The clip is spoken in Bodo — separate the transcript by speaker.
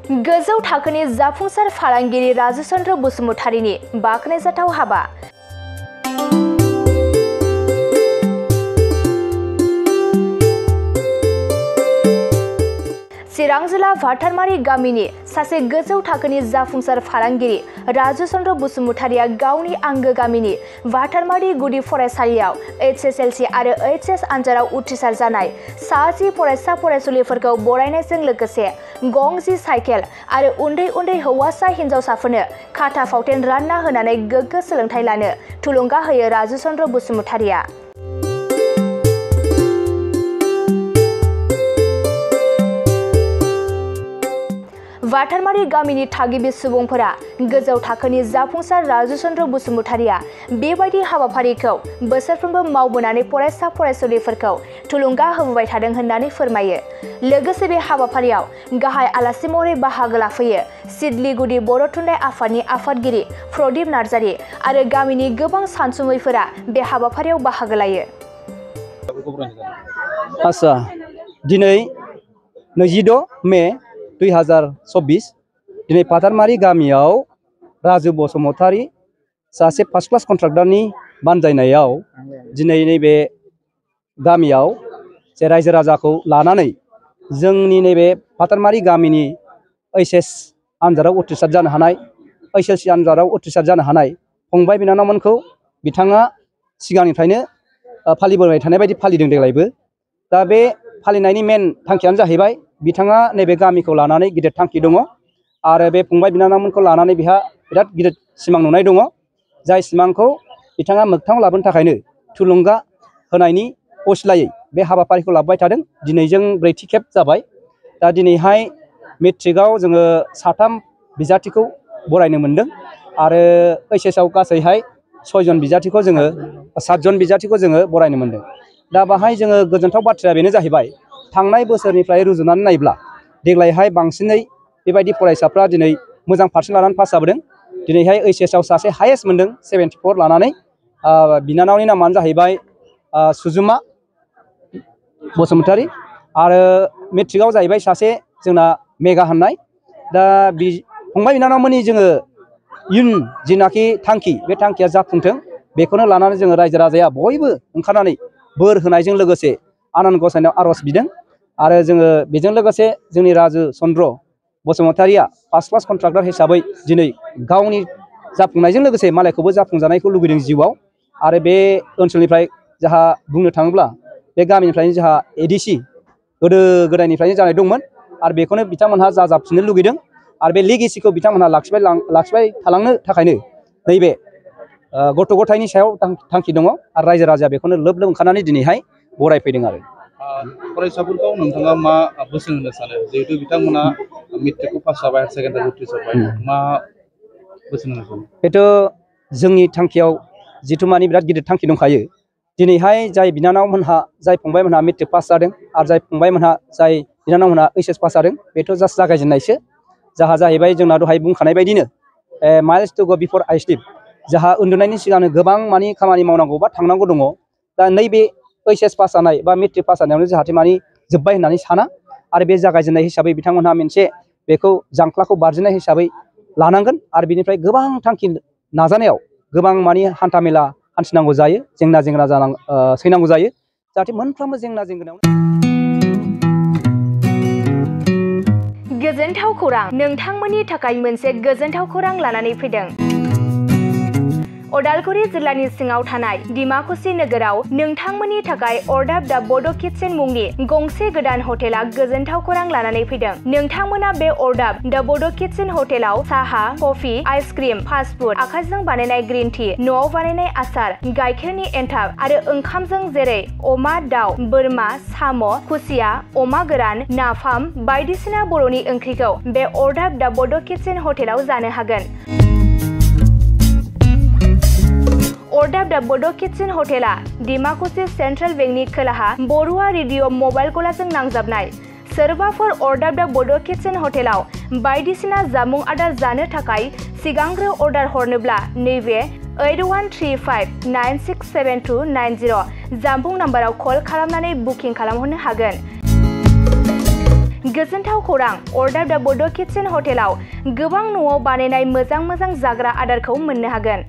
Speaker 1: गोजौ थाखोनि जाफुंसार फालांगिरि राजु चन्द्र बसुमतारीनि बाख्नायजाथाव हाबा। चिरां जिल्ला भाटारमारि गामिनि सासे गोजौ थाखोनि जाफुंसार फालांगिरि राजु चन्द्र बसुमतारीया गावनि आंगो गामिनि भाटारमारि गुदि फरायसालियाव HSLC आरो HS आनजादाव उथ्रिसार जानाय 60 फरायसा फरायसुलिफोरखौ बरायनायजों लोगोसे गंजि साइकेल आरो उन्दै उन्दै हौवासा हिन्जावसाफोरनो खाथा फावथेन रानना होनानै गोग्गो सोलोंथाइ लानो थुलुंगा होयो राजु चन्द्र बसुमतारीया। भाटारमारि गामिनि थागिबि सुबुंफोरा गोजौ थाखोनि जाफुंसार राजु चन्द्र बसुमतारीया बेबायदि हाबाफारिखौ बोसोरफ्रोमबो मावबोनानै फरायसा फरायसुलिफोरखौ थुलुंगा होबोबाय थादों होननानै फोरमायो। लोगोसे बे हाबाफारियाव गाहाय आलासि महरै बाहागो लाफैयो सिडलिगुदि बर' थुनलाइ आफादनि आफादगिरि प्रदीप नार्जारी आरो गामिनि गोबां सानसुमैफोरा बे हाबाफारियाव बाहागो लायो।
Speaker 2: आच्छा, दिनै 26 मे 2024 दिनै भाटारमारि गामियाव राजु बसुमतारी सासे फार्स्ट क्लास कन्ट्राक्टरनि बानजायनायाव दिनै नैबे गामियाव जे रायजो राजाखौ लानानै जोंनि नैबे भाटारमारि गामिनि HS आनजादाव उथ्रिसार जानो हानाय HSLC आनजादाव उथ्रिसार जानो हानाय फंबाय बिनानावमोनखौ बिथाङा सिगांनिफ्रायनो फालिबोबाय थानाय बायदि फालिदों देग्लायबो। दा बे फालिनायनि मेन थांखियानो जाहैबाय बिथाङा नैबे गामिखौ लानानै गिदिर थांखि दङ आरो बे फंबाय बिनानावमोनखौ लानानै बिहा बिराद गिदिर सिमां नुनाय दङ। जाय सिमांखौ बिथाङा मोगथाङाव लाबोनो थाखायनो थुलुंगा होनायनि असिलायै बे हाबाफारिखौ लाबोबाय थादों। दिनैजों 4थि खेब जाबाय। दा दिनैहाय मेट्रिकआव जोङो 3 बिजाथिखौ बरायनो मोन्दों आरो HSआव गासैहाय 6 जन बिजाथिखौ जोङो 7 जन बिजाथिखौ जोङो बरायनो मोन्दों। दा बाहाय जोङो गोजोनथाव बाथ्राया बेनो जाहैबाय थांनाय बोसोरनिफ्राय रुजुनानै नायब्ला देग्लायहाय बांसिनै बेबायदि फरायसाफ्रा दिनै मोजां पारसेन्ट लानानै पास जाबोदों। दिनैहाय HSआव सासे हाइएस्ट मोन्दों 74 लानानै। बिनानावनि नामानो जाहैबाय सुजुमा बसुमतारी आरो मेट्रिकआव जाहैबाय सासे जोंना मेगा होननाय। दा फंबाय बिनानावमोननि जोङो इयुन जिनाखि थांखि बे थांखिया जाफुंथों बेखौनो लानानै जोङो रायजो राजाया बयबो ओंखारनानै बोर होनायजों लोगोसे आनान गसाइनाव आर'ज बिदों आरो जोङो बेजों लोगोसे जोंनि राजु चन्द्र बसुमतारीया फार्स्ट क्लास कन्ट्राक्टर हिसाबै दिनै गावनि जाफुंनायजों लोगोसे मालायखौबो जाफुंजानायखौ लुबैदों जिउआव। आरो बे ओनसोलनिफ्राय जोंहा बुंनो थाङोब्ला बे गामिनिफ्रायनो जोंहा ADC गोदो गोदायनिफ्रायनो जानाय दंमोन आरो बेखौनो बिथांमोनहा जाजाबफिननो लुगैदों आरो बे लेगेसिखौ बिथांमोनहा लाखिबाय थालांनो थाखायनो नैबे गथ' गथायनि सायाव थांखि दङ आरो रायजो राजाया बेखौनो लोब लोब ओंखारनानै दिनैहाय बरायफैदों आरो।
Speaker 3: फरायसाफोरखौ नोंथाङा मा बोसोन होनो सानो जिहेतु बिथांमोना मेट्रिकखौ पास जाबाय हायार सेकेन्डारि उथ्रिसारबाय मा बोसोन होनो सानो?
Speaker 2: बेथ' जोंनि थांखियाव जिथु मानि बिराद गिदिर थांखि दंखायो। दिनैहाय जाय बिनानावमोनहा जाय फंबायमोनहा मेट्रिक पास जादों आरो जाय फंबायमोनहा जाय बिनानावमोनहा HS पास जादों बेथ' जास्ट जागायजेननायसो। जाहा जाहैबाय जोंना दहाय बुंखानाय बायदिनो miles to go बिफर I slip. जाहा उन्दुनायनि सिगांनो गोबां मानि खामानि मावनांगौ बा थांनांगौ दङ। दा नैबे HS पास जानाय बा मेट्रिक पास जानायावनो जाहाथे मानि जोब्बाय होननानै साना आरो बे जागायजेननाय हिसाबै बिथांमोनहा मोनसे बेखौ जांख्लाखौ बारजेननाय हिसाबै लानांगोन आरो बिनिफ्राय गोबां थांखि नाजानायाव गोबां मानि हान्था मेला हान्थिनांगौ जायो, जेंना सैनांगौ जायो। जाहाथे मोनफ्रोमबो जेंना जेंगोनायाव
Speaker 1: गोजोनथाव खौरां, नोंथांमोननि थाखाय मोनसे गोजोनथाव खौरां लानानै फैदों। उदालगुरि जिल्लानि सिङाव थानाय डिमाकुसि नोगोराव नोंथांमोननि थाखाय अरदाब दा बड' किटचेन मुंनि गंसे गोदान हटेला गोजोनथाव खौरां लानानै फैदों। नोंथांमोना बे अरदाब दा बड' किटचेन हटेलाव साहा, कफि, आइसक्रिम, फास्टफुड, आखाइजों बानायनाय ग्रिन टि, न'आव बानायनाय आसार, गाइखेरनि एन्थाब आरो ओंखामजों जेरै अमा, दाउ, बोरमा, साम', खुसिया, अमा गोरान, नाफाम बायदिसिना बर'नि ओंख्रिखौ बे अरदाब दा बड' किटचेन हटेलाव जानो हागोन। अरदाब दा बड' किटचेन हटेला डिमाकुसि सेन्ट्रेल बेंकनि खोलाहा बरुवा रेडिअ मबाइल गलाजों नांजाबनाय। सोरबाफोर अरदाब दा बड' किटचेन हटेलाव बायदिसिना जामुं आदार जानो थाखाय सिगांग्रो अर्डार हरनोब्ला नैबे 8135967290 जानबुं नाम्बाराव कल खालामनानै बुकिं खालामहरनो हागोन। गोजोनथाव खौरां अर्डार दा बड' किटचेन हटेलाव गोबां न'आव बानायनाय मोजां जाग्रा आदारखौ मोननो हागोन।